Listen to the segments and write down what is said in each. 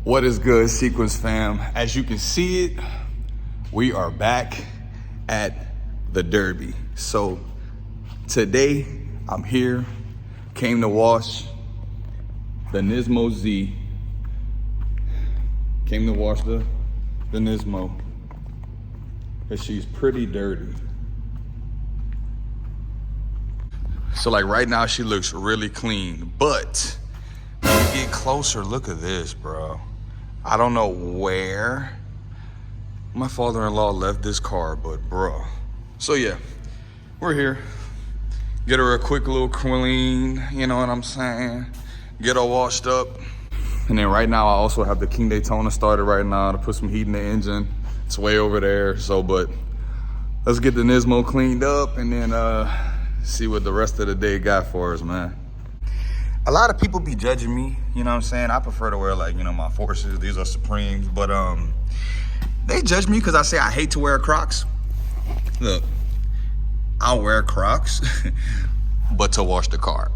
What is good, Sequence fam? As you can see it, we are back at the Derby. So today I'm here, came to wash the Nismo Z. Came to wash the Nismo, because she's pretty dirty. So like right now she looks really clean, but when you get closer, look at this, bro. I don't know where my father-in-law left this car, but bro. So yeah, we're here. Get her a quick little clean, you know what I'm saying? Get her washed up. And then right now I also have the King Daytona started right now to put some heat in the engine. It's way over there, so but let's get the Nismo cleaned up and then see what the rest of the day got for us, man. A lot of people be judging me, you know what I'm saying? I prefer to wear like, you know, my Forces, these are Supremes, but they judge me because I say I hate to wear Crocs. Look, I'll wear Crocs, but to wash the car.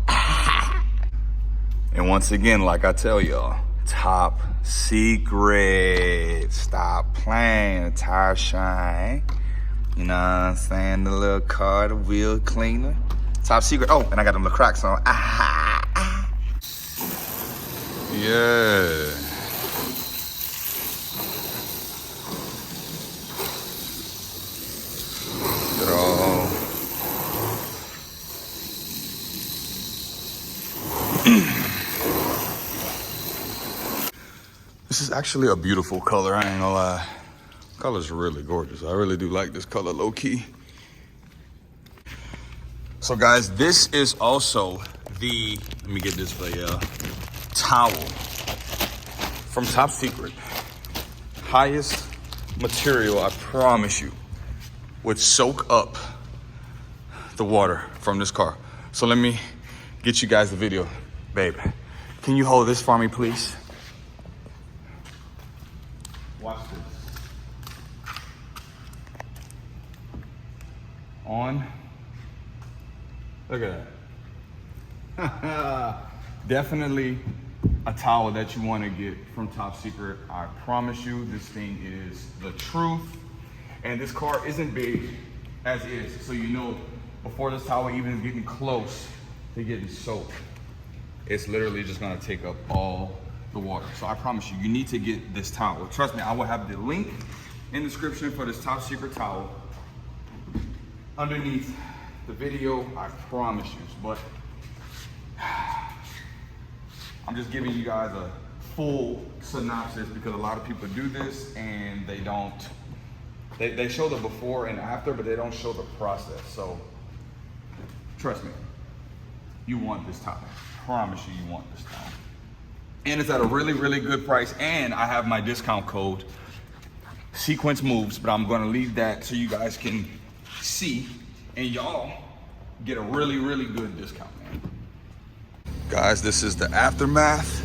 And once again, like I tell y'all, top secret. Stop playing, tire shine. You know what I'm saying? The little car, the wheel cleaner. Top secret. Oh, and I got them little Crocs on. Yeah. Get all. This is actually a beautiful color, I ain't gonna lie. Color's really gorgeous. I really do like this color, low key. So guys, this is also the, let me get this for y'all, towel from Top Secret. Highest material, I promise you, would soak up the water from this car. So let me get you guys the video. Babe, can you hold this for me, please? Watch this. On. Look at that. Definitely a towel that you want to get from Top Secret. I promise you, this thing is the truth. And this car isn't big as is. So you know, before this towel even is getting close to getting soaked, it's literally just gonna take up all the water. So I promise you, you need to get this towel. Trust me, I will have the link in the description for this Top Secret towel underneath the video, I promise you. But I'm just giving you guys a full synopsis because a lot of people do this and they don't, they show the before and after, but they don't show the process. So trust me, you want this towel. Promise you, you want this towel. And it's at a really, really good price. And I have my discount code, Sequence Moves, but I'm gonna leave that so you guys can see and y'all get a really, really good discount, man. Guys, this is the aftermath.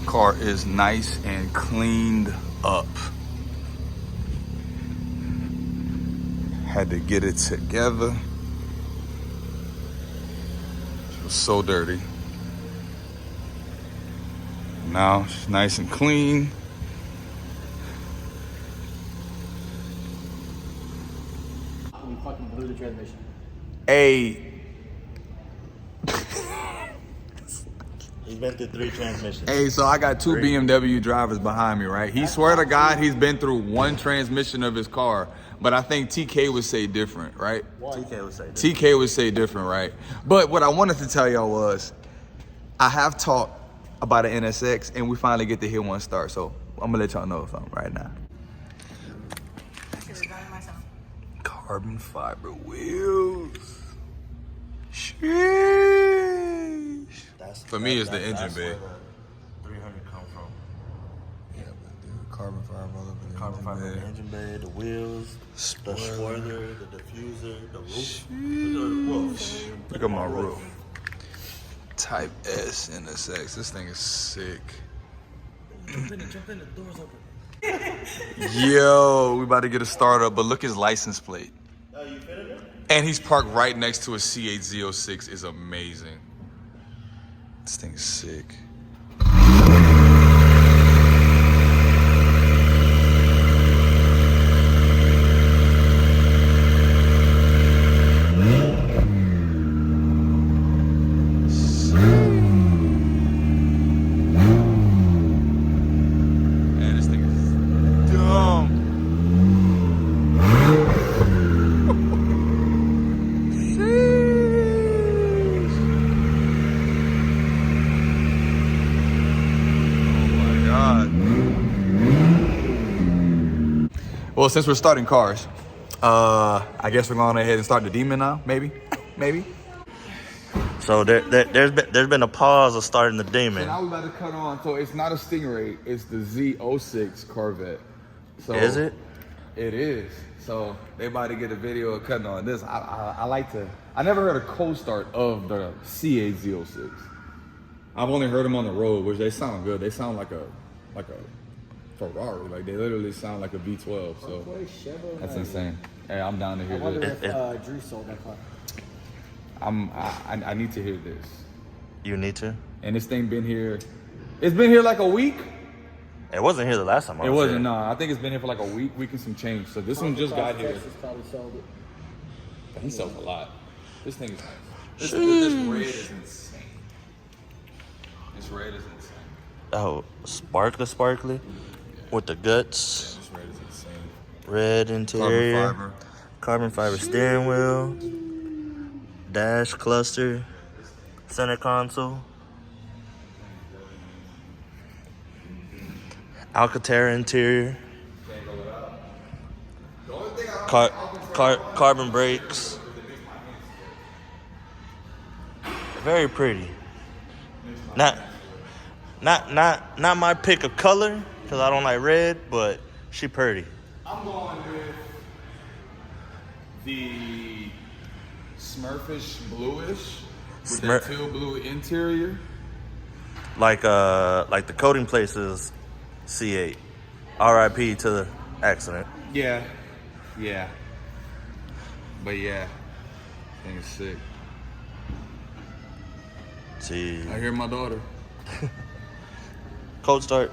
Car is nice and cleaned up. Had to get it together. It was so dirty. Now she's nice and clean. We fucking blew the transmission. Hey. He's been through 3 transmissions. Hey, so I got 2 BMW drivers behind me, right? He swear to God he's been through 1 transmission of his car, but I think TK would say different, right? TK would say different. TK would say different, right? But what I wanted to tell y'all was, I have talked about an NSX and we finally get to hear one start, so I'm gonna let y'all know something right now. Carbon fiber wheels. Sheesh. For me, it's the engine bay. 300 come from. Yeah, but dude, carbon fiber all over the Carbon fiber in the engine bay, the wheels, the spoiler, the diffuser, the roof. Look at my roof. Type S NSX. This thing is sick. Jump in, the door's open. Yo, we about to get a startup, but look his license plate. Oh, you fitted it? And he's parked right next to a C8 Z06. Is amazing. This thing is sick. Well, since we're starting cars, I guess we're going ahead and start the Demon now. Maybe, maybe. So there's been a pause of starting the Demon. So now we about to cut on. So it's not a Stingray. It's the Z06 Corvette. So Is it? It is. So they about to get a video of cutting on this. I like to. I never heard a cold start of the C8 Z06. I've only heard them on the road, which they sound good. They sound like a Ferrari. Like they literally sound like a V12. So that's insane. Hey, I'm down to hear I wonder this. if Drew sold that car. I need to hear this. You need to. And this thing been here. It's been here like a week. It wasn't here the last time I was It wasn't. here. No, I think it's been here for like a week and some change. So this one just got here. Texas probably sold it. He sells a lot. This thing is nice. This red is insane. This red is insane. Oh, sparkly, with the guts. This red is insane. Red interior. Carbon fiber. Carbon fiber steering wheel. Dash cluster. Center console. Alcantara interior. Carbon brakes. Very pretty. Not my pick of color, because I don't like red, but she pretty. I'm going with the Smurfish bluish with that teal blue interior. Like the Coding Places C8. RIP to the accident. Yeah. But yeah, thing is sick. See. I hear my daughter. Cold start.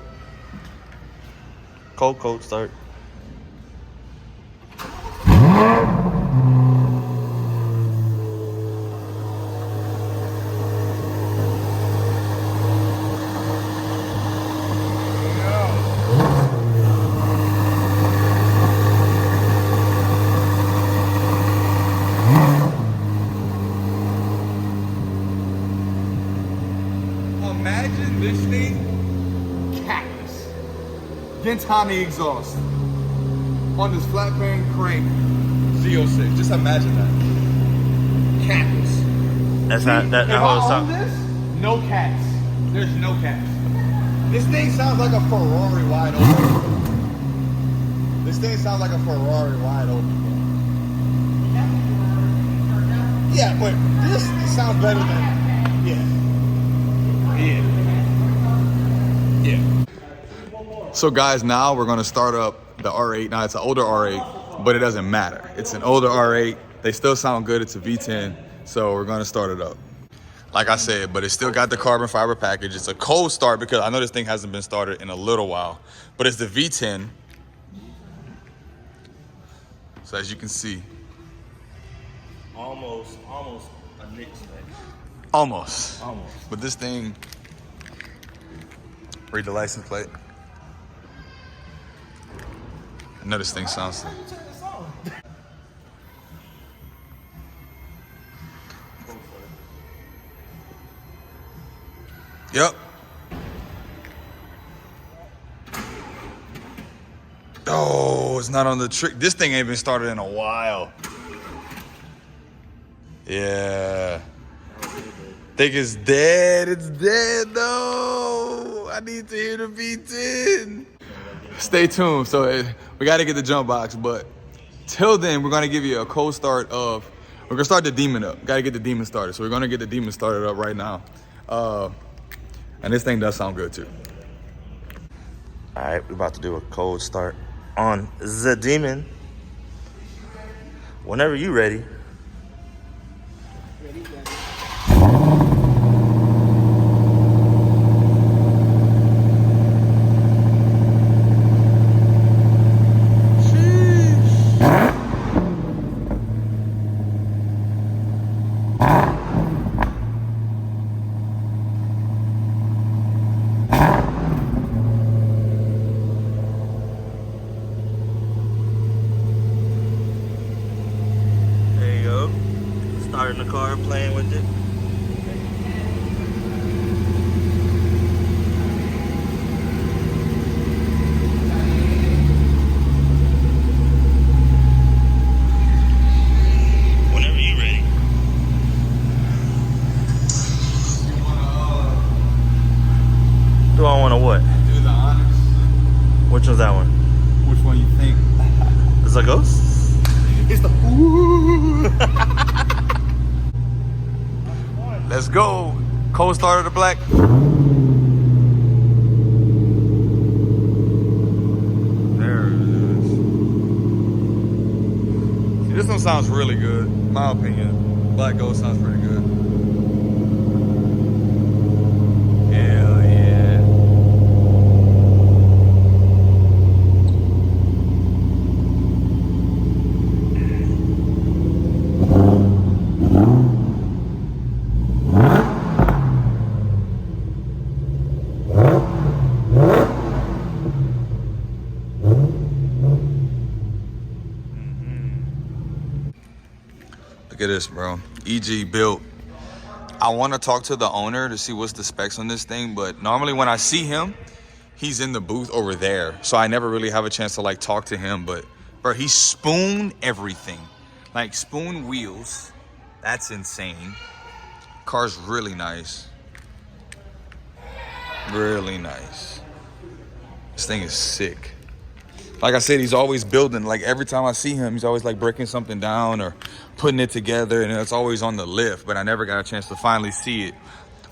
Cold start. Imagine this thing, cactus, Gentani exhaust on this flat pan crank Z06. Just imagine that. Cactus. That's not that If whole I own song. this, no cats. There's no cats. This thing sounds like a Ferrari wide open. This thing sounds like a Ferrari wide open. Yeah, but this sounds better than, yeah. So guys, now we're gonna start up the R8. Now it's an older R8, but it doesn't matter. It's an older R8. They still sound good. It's a V10, so we're gonna start it up. Like I said, but it's still got the carbon fiber package. It's a cold start because I know this thing hasn't been started in a little while, but it's the V10. So as you can see, Almost a Nick spec. almost. Almost. But this thing, read the license plate. I know this thing sounds. Yep. Oh, it's not on the trick. This thing ain't been started in a while. Yeah. Think it's dead. It's dead though. I need to hear the V10. Stay tuned. So we got to get the jump box, but till then, we're gonna give you a cold start of. We're gonna start the Demon up. Got to get the Demon started. So we're gonna get the Demon started up right now. And this thing does sound good too. All right, we're about to do a cold start on the Demon. Whenever you ready. Ready? Hey, Which one's that one? Which one you think? It's a ghost? It's the Let's go. Cold starter to black. There it is. See, this one sounds really good, in my opinion. Black Ghost sounds pretty good. Hell yeah. Look at this, bro. EG built. I want to talk to the owner to see what's the specs on this thing, but normally when I see him, he's in the booth over there. So I never really have a chance to like talk to him, but bro, he spooned everything. Like spoon wheels. That's insane. Car's really nice. Really nice. This thing is sick. Like I said, he's always building. Like every time I see him, he's always like breaking something down or putting it together, and it's always on the lift, but I never got a chance to finally see it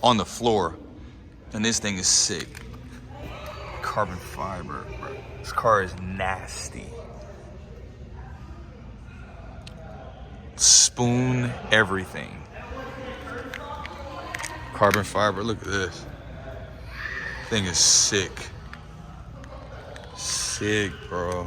on the floor. And this thing is sick. Carbon fiber, bro. This car is nasty. Spoon everything. Carbon fiber, look at this. Thing is sick. Sick, bro.